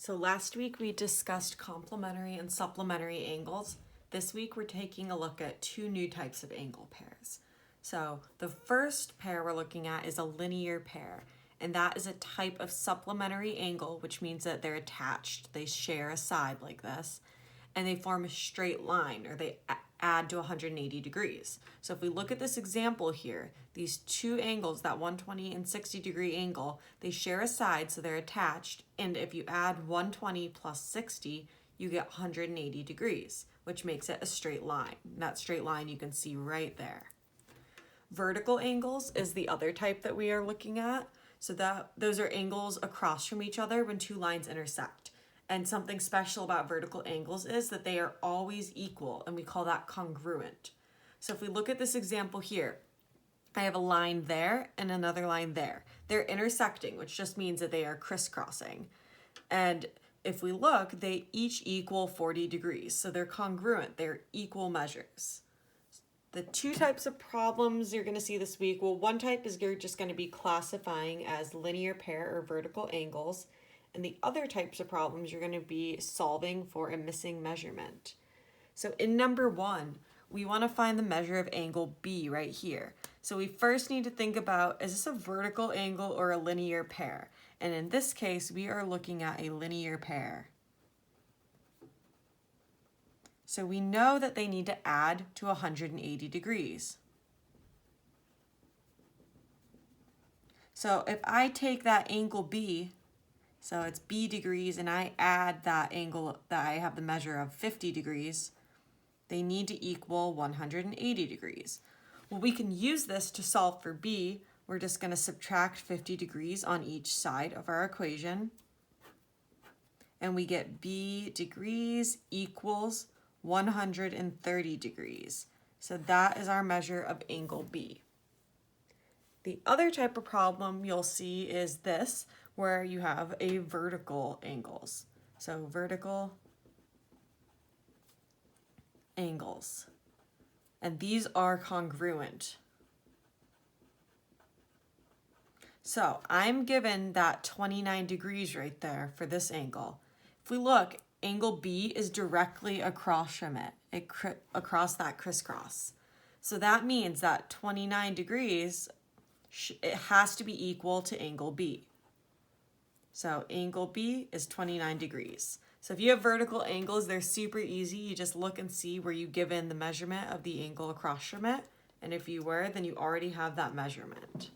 So last week we discussed complementary and supplementary angles. This week we're taking a look at two new types of angle pairs. So the first pair we're looking at is a linear pair, and that is a type of supplementary angle, which means that they're attached. They share a side like this, and they form a straight line, or they add to 180 degrees. So if we look at this example here, these two angles, that 120 and 60 degree angle, they share a side, so they're attached, and if you add 120 plus 60, you get 180 degrees, which makes it a straight line. And that straight line you can see right there. Vertical angles is the other type that we are looking at. So those are angles across from each other when two lines intersect. And something special about vertical angles is that they are always equal, and we call that congruent. So if we look at this example here, I have a line there and another line there. They're intersecting, which just means that they are crisscrossing. And if we look, they each equal 40 degrees. So they're congruent, they're equal measures. The two types of problems you're going to see this week, well, one type is you're just going to be classifying as linear pair or vertical angles, and the other types of problems you're going to be solving for a missing measurement. So in number one, we want to find the measure of angle B right here. So we first need to think about, is this a vertical angle or a linear pair? And in this case, we are looking at a linear pair. So we know that they need to add to 180 degrees. So if I take that angle B, so it's B degrees, and I add that angle that I have the measure of 50 degrees, they need to equal 180 degrees. Well, we can use this to solve for B. We're just going to subtract 50 degrees on each side of our equation, and we get B degrees equals 130 degrees. So that is our measure of angle B. The other type of problem you'll see is this, where you have a vertical angles. So vertical angles. And these are congruent. So I'm given that 29 degrees right there for this angle. If we look, angle B is directly across from it, across that crisscross. So that means that 29 degrees, it has to be equal to angle B. So angle B is 29 degrees. So if you have vertical angles, they're super easy. You just look and see where you given the measurement of the angle across from it. And if you were, then you already have that measurement.